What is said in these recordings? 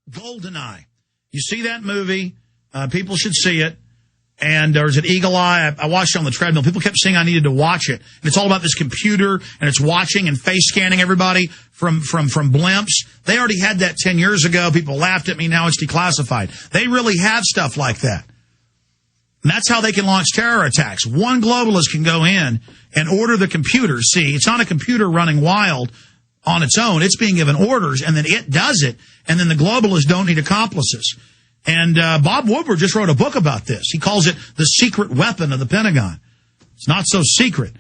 GoldenEye. You see that movie? People should see it. And or is it Eagle Eye? I watched it on the treadmill. People kept saying I needed to watch it. And it's all about this computer, and it's watching and face scanning everybody from blimps. They already had that 10 years ago. People laughed at me. Now it's declassified. They really have stuff like that. And that's how they can launch terror attacks. One globalist can go in and order the computer. See, it's not a computer running wild on its own. It's being given orders, and then it does it. And then the globalists don't need accomplices. And Bob Woodward just wrote a book about this. He calls it the secret weapon of the Pentagon. It's not so secret.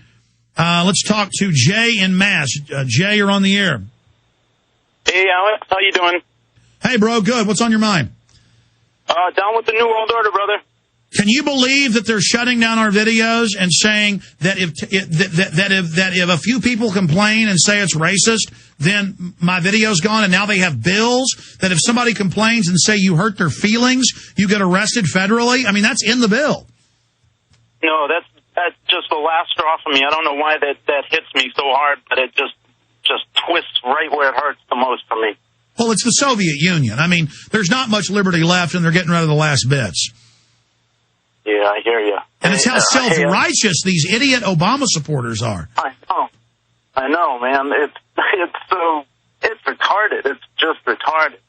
Let's talk to Jay in Mass. Jay, you're on the air. Hey, Alex. How you doing? Hey, bro. Good. What's on your mind? Down with the New World Order, brother. Can you believe that they're shutting down our videos and saying that if a few people complain and say it's racist, then my video's gone, and now they have bills that if somebody complains and say you hurt their feelings, you get arrested federally? I mean, that's in the bill. No, that's just the last straw for me. I don't know why that hits me so hard, but it just twists right where it hurts the most for me. Well, it's the Soviet Union. I mean, there's not much liberty left, and they're getting rid of the last bits. Yeah, I hear you. And it's how self-righteous these idiot Obama supporters are. I know, man. It's retarded. It's just retarded.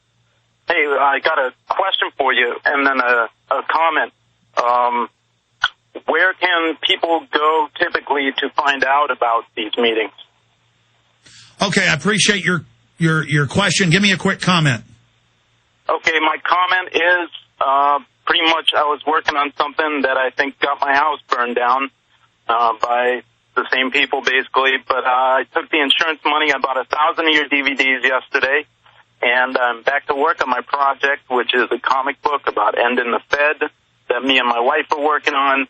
Hey, I got a question for you, and then a comment. Where can people go typically to find out about these meetings? Okay, I appreciate your question. Give me a quick comment. Okay, my comment is pretty much I was working on something that I think got my house burned down by the same people, basically. But I took the insurance money. I bought 1,000 of your DVDs yesterday, and I'm back to work on my project, which is a comic book about ending the Fed that me and my wife are working on.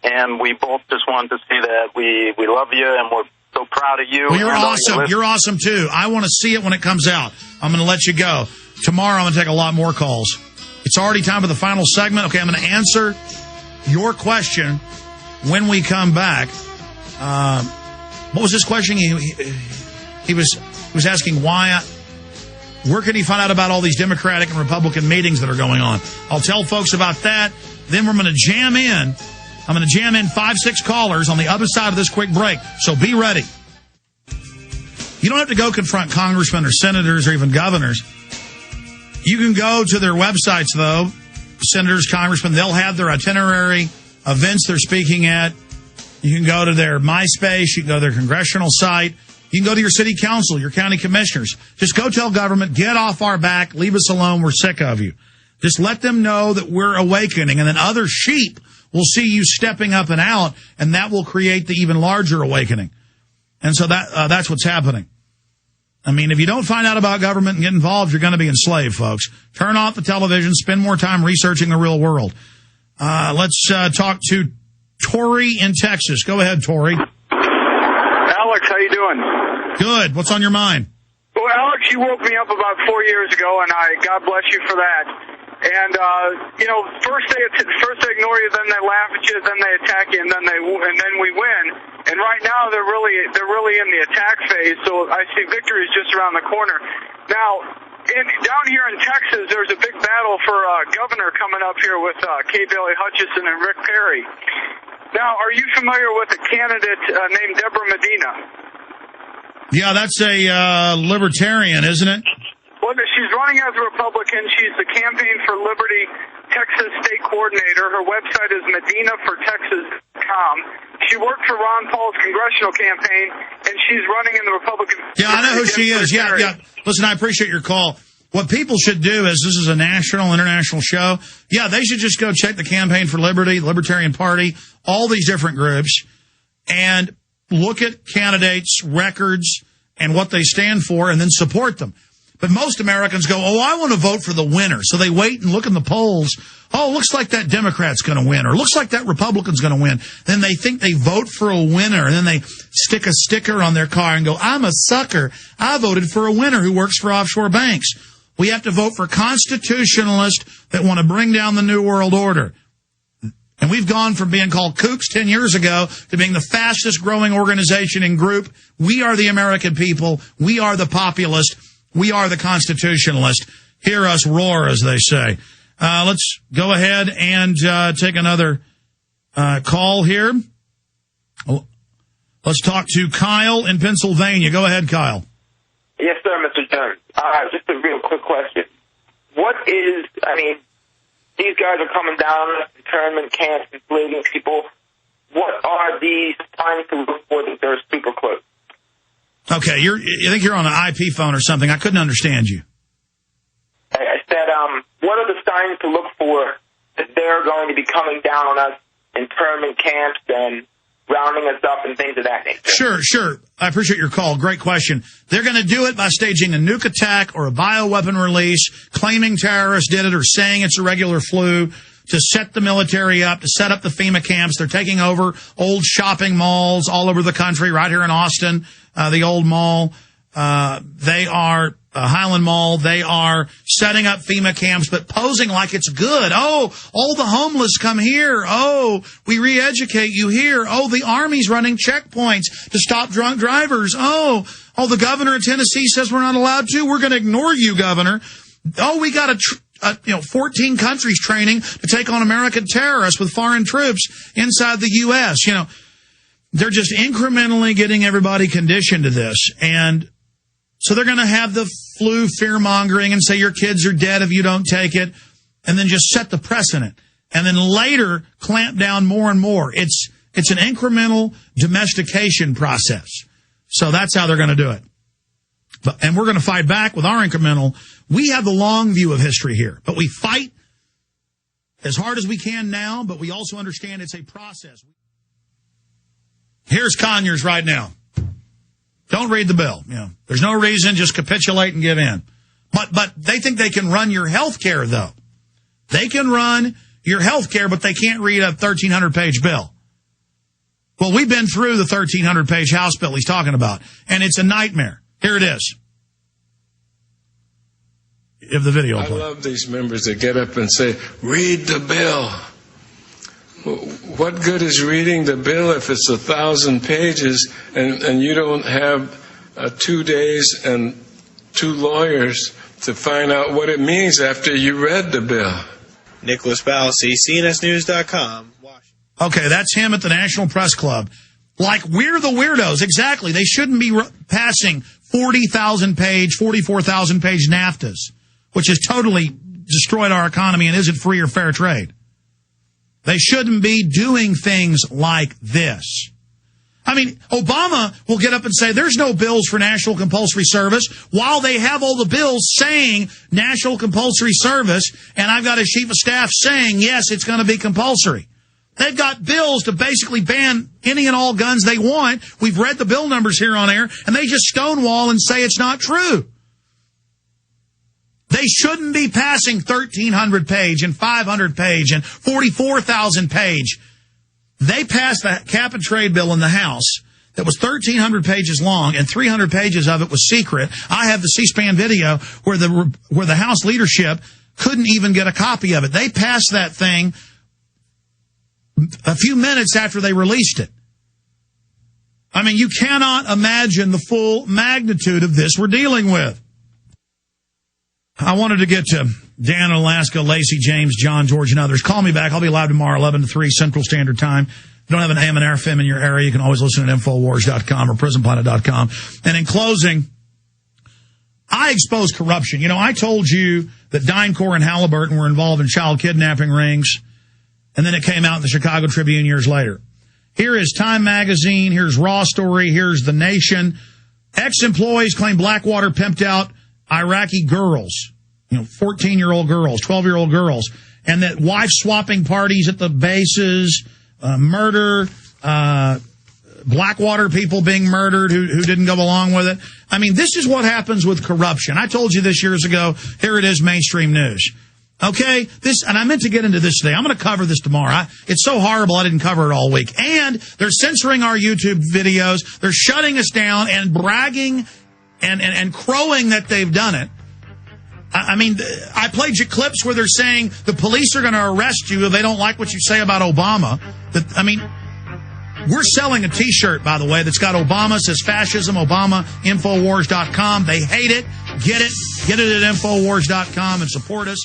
And we both just wanted to say that we love you, and we're so proud of you. Well, you're awesome. You're awesome, too. I want to see it when it comes out. I'm going to let you go. Tomorrow I'm going to take a lot more calls. It's already time for the final segment. Okay, I'm going to answer your question when we come back. What was his question? He was asking where can he find out about all these Democratic and Republican meetings that are going on? I'll tell folks about that. Then we're going to jam in. I'm going to jam in 5-6 callers on the other side of this quick break. So be ready. You don't have to go confront congressmen or senators or even governors. You can go to their websites, though, senators, congressmen. They'll have their itinerary, events they're speaking at. You can go to their MySpace. You can go to their congressional site. You can go to your city council, your county commissioners. Just go tell government, get off our back, leave us alone, we're sick of you. Just let them know that we're awakening, and then other sheep will see you stepping up and out, and that will create the even larger awakening. And so that's what's happening. I mean, if you don't find out about government and get involved, you're going to be enslaved, folks. Turn off the television. Spend more time researching the real world. Let's talk to Tori in Texas. Go ahead, Tori. Alex, how you doing? Good. What's on your mind? Well, Alex, you woke me up about 4 years ago, and God bless you for that. And first they ignore you, then they laugh at you, then they attack you, and then we win. And right now they're really in the attack phase. So I see victory is just around the corner. Now, down here in Texas, there's a big battle for governor coming up here with Kay Bailey Hutchison and Rick Perry. Now, are you familiar with a candidate named Deborah Medina? Yeah, that's a libertarian, isn't it? Well, she's running as a Republican. She's the Campaign for Liberty Texas State Coordinator. Her website is medinafortexas.com. She worked for Ron Paul's congressional campaign, and she's running in the Republican... Yeah, I know who she is. Yeah. Listen, I appreciate your call. What people should do is, this is a national, international show. Yeah, they should just go check the Campaign for Liberty, the Libertarian Party, all these different groups, and look at candidates' records and what they stand for, and then support them. But most Americans go, I want to vote for the winner. So they wait and look in the polls. Oh, looks like that Democrat's going to win, or looks like that Republican's going to win. Then they think they vote for a winner, and then they stick a sticker on their car and go, I'm a sucker. I voted for a winner who works for offshore banks. We have to vote for constitutionalists that want to bring down the New World Order. And we've gone from being called kooks 10 years ago to being the fastest growing organization and group. We are the American people. We are the populist. We are the constitutionalist. hear us roar, as they say. Let's go ahead and take another call here. Let's talk to Kyle in Pennsylvania. Go ahead, Kyle. Yes, sir, Mr. Jones. Just a real quick question. These guys are coming down internment camps, enslaving people. What are these signs to look for that they're super close? Okay, I think you're on an IP phone or something. I couldn't understand you. I said, what are the signs to look for that they're going to be coming down on us, internment camps and rounding us up and things of that nature? Sure. I appreciate your call. Great question. They're going to do it by staging a nuke attack or a bioweapon release, claiming terrorists did it or saying it's a regular flu, to set the military up, to set up the FEMA camps. They're taking over old shopping malls all over the country, right here in Austin, the old mall. They are Highland Mall. They are setting up FEMA camps, but posing like it's good. Oh, all the homeless come here. Oh, we re-educate you here. Oh, the Army's running checkpoints to stop drunk drivers. Oh, the governor of Tennessee says we're not allowed to. We're going to ignore you, governor. Oh, we got 14 countries training to take on American terrorists with foreign troops inside the U.S. They're just incrementally getting everybody conditioned to this. And so they're going to have the flu fear-mongering and say your kids are dead if you don't take it, and then just set the precedent. And then later clamp down more and more. It's an incremental domestication process. So that's how they're going to do it. And we're going to fight back with our incremental. We have the long view of history here, but we fight as hard as we can now, but we also understand it's a process. Here's Conyers right now. Don't read the bill. There's no reason. Just capitulate and give in. But they think they can run your health care, though. They can run your health care, but they can't read a 1,300-page bill. Well, we've been through the 1,300-page House bill he's talking about, and it's a nightmare. Here it is. If the video I love these members that get up and say, read the bill. What good is reading the bill if it's 1,000 pages and you don't have 2 days and 2 lawyers to find out what it means after you read the bill? Nicholas Balsi, CNSNews.com, Washington. Okay, that's him at the National Press Club. Like, we're the weirdos. Exactly. They shouldn't be passing 44,000-page NAFTAs, which has totally destroyed our economy and isn't free or fair trade. They shouldn't be doing things like this. Obama will get up and say there's no bills for national compulsory service while they have all the bills saying national compulsory service, and I've got a chief of staff saying, yes, it's going to be compulsory. They've got bills to basically ban any and all guns they want. We've read the bill numbers here on air, and they just stonewall and say it's not true. They shouldn't be passing 1,300-page and 500-page and 44,000-page. They passed the cap and trade bill in the House that was 1,300 pages long, and 300 pages of it was secret. I have the C-SPAN video where the House leadership couldn't even get a copy of it. They passed that thing a few minutes after they released it. You cannot imagine the full magnitude of this we're dealing with. I wanted to get to Dan in Alaska, Lacey, James, John, George, and others. Call me back. I'll be live tomorrow, 11 to 3 Central Standard Time. If you don't have an AM and FM in your area, you can always listen at Infowars.com or PrisonPlanet.com. And in closing, I expose corruption. I told you that DynCorp and Halliburton were involved in child kidnapping rings, and then it came out in the Chicago Tribune years later. Here is Time Magazine. Here's Raw Story. Here's The Nation. Ex-employees claim Blackwater pimped out Iraqi girls, 14-year-old girls, 12-year-old girls, and that wife-swapping parties at the bases, murder, Blackwater people being murdered who didn't go along with it. This is what happens with corruption. I told you this years ago. Here it is, mainstream news. Okay, and I meant to get into this today. I'm going to cover this tomorrow. It's so horrible I didn't cover it all week. And they're censoring our YouTube videos. They're shutting us down and bragging and crowing that they've done it. I played you clips where they're saying the police are going to arrest you if they don't like what you say about Obama. We're selling a T-shirt, by the way, that's got Obama, says fascism, Obama, Infowars.com. They hate it. Get it. Get it at Infowars.com and support us.